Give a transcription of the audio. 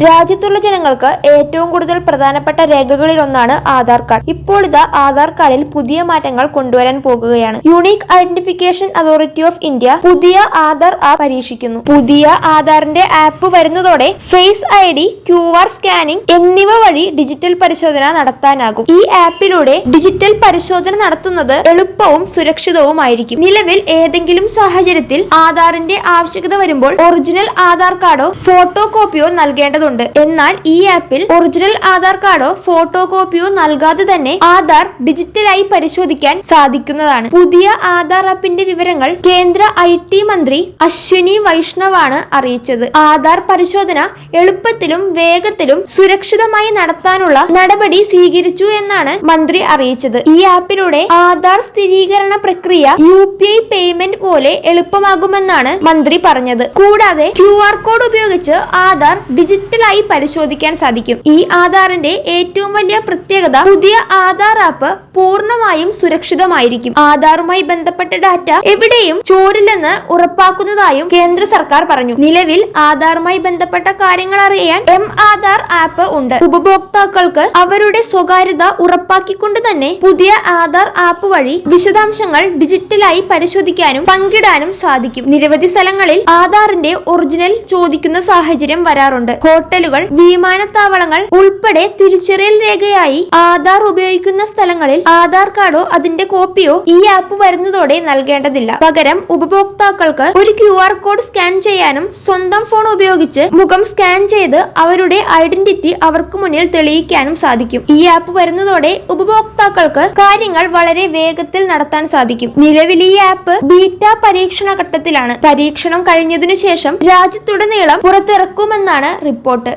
രാജ്യത്തുള്ള ജനങ്ങൾക്ക് ഏറ്റവും കൂടുതൽ പ്രധാനപ്പെട്ട രേഖകളിൽ ഒന്നാണ് ആധാർ കാർഡ്. ഇപ്പോൾ ഇത് ആധാർ കാർഡിൽ പുതിയ മാറ്റങ്ങൾ കൊണ്ടുവരാൻ പോകുകയാണ്. Unique identification authority of India പുതിയ ആധാർ ആപ്പ് പരീക്ഷിക്കുന്നു. പുതിയ ആധാറിന്റെ ആപ്പ് വരുന്നതോടെ ഫേസ് ID, QR സ്കാനിംഗ് എന്നിവ വഴി ഡിജിറ്റൽ പരിശോധന നടത്താനാകും. ഈ ആപ്പിലൂടെ ഡിജിറ്റൽ പരിശോധന നടത്തുന്നത് എളുപ്പവും സുരക്ഷിതവുമായിരിക്കും. നിലവിൽ ഏതെങ്കിലും സാഹചര്യത്തിൽ ആധാറിന്റെ ആവശ്യകത വരുമ്പോൾ ഒറിജിനൽ ആധാർ കാർഡോ ഫോട്ടോ കോപ്പിയോ നൽകേണ്ടതുണ്ട്. എന്നാൽ ഈ ആപ്പിൽ ഒറിജിനൽ ആധാർ കാർഡോ ഫോട്ടോ കോപ്പിയോ നൽകാതെ തന്നെ ആധാർ ഡിജിറ്റലായി പരിശോധിക്കാൻ സാധിക്കുന്നതാണ്. പുതിയ ആധാർ ആപ്പിന്റെ വിവരങ്ങൾ കേന്ദ്ര IT മന്ത്രി അശ്വിനി വൈഷ്ണവാണ് അറിയിച്ചത്. ആധാർ പരിശോധന എളുപ്പത്തിലും വേഗത്തിലും സുരക്ഷിതമായി നടത്താനുള്ള നടപടി സ്വീകരിച്ചു എന്നാണ് മന്ത്രി അറിയിച്ചത്. ഈ ആപ്പിലൂടെ ആധാർ സ്ഥിരീകരണ പ്രക്രിയ UPI പേയ്മെന്റ് പോലെ എളുപ്പമാകുമെന്നാണ് മന്ത്രി പറഞ്ഞത്. കൂടാതെ QR കോഡ് ഉപയോഗിച്ച് ആധാർ ഡിജിറ്റലായി പരിശോധിക്കാൻ സാധിക്കും. ഈ ആധാറിന്റെ ഏറ്റവും വലിയ പ്രത്യേകത പുതിയ ആധാർ ആപ്പ് പൂർണ്ണമായും സുരക്ഷിതമായിരിക്കും. ആധാറുമായി ബന്ധപ്പെട്ട ഡാറ്റ എവിടെയും ചോരില്ലെന്ന് ഉറപ്പാക്കുന്നതായും കേന്ദ്ര സർക്കാർ പറഞ്ഞു. നിലവിൽ ആധാറുമായി ബന്ധപ്പെട്ട കാര്യങ്ങൾ അറിയാൻ M-ആധാർ ആപ്പ് ഉണ്ട്. ഉപഭോക്താക്കൾക്ക് അവരുടെ സ്വകാര്യത ഉറപ്പാക്കിക്കൊണ്ട് തന്നെ പുതിയ ആധാർ ആപ്പ് വഴി വിശദാംശങ്ങൾ ഡിജിറ്റലായി പരിശോധിക്കാനും പങ്കിടാനും സാധിക്കും. നിരവധി സ്ഥലങ്ങളിൽ ആധാറിന്റെ ഒറിജിനൽ ചോദിക്കുന്ന സാഹചര്യം വരാറുണ്ട്. ഹോട്ടലുകൾ, വിമാനത്താവളങ്ങൾ ഉൾപ്പെടെ തിരിച്ചറിയൽ രേഖയായി ആധാർ ഉപയോഗിക്കുന്ന സ്ഥലങ്ങളിൽ ആധാർ കാർഡോ അതിന്റെ കോപ്പിയോ ഈ ആപ്പ് വരുന്നതോടെ നൽകേണ്ടതില്ല. പകരം ഉപഭോക്താക്കൾക്ക് ഒരു QR കോഡ് സ്കാൻ ചെയ്യാനും സ്വന്തം ഫോൺ ഉപയോഗിച്ച് മുഖം സ്കാൻ ചെയ്ത് അവരുടെ ഐഡന്റിറ്റി അവർക്ക് മുന്നിൽ തെളിയിക്കാനും സാധിക്കും. ഈ ആപ്പ് വരുന്നതോടെ ഉപഭോക്താക്കൾക്ക് കാര്യങ്ങൾ വളരെ വേഗത്തിൽ നടത്താൻ സാധിക്കും. നിലവിൽ ഈ ആപ്പ് ബീറ്റ പരീക്ഷണ ഘട്ടത്തിലാണ്. പരീക്ഷണം കഴിഞ്ഞതിനു ശേഷം രാജ്യത്തുടനീളം പുറത്തിറക്കുമെന്നാണ് റിപ്പോർട്ട്.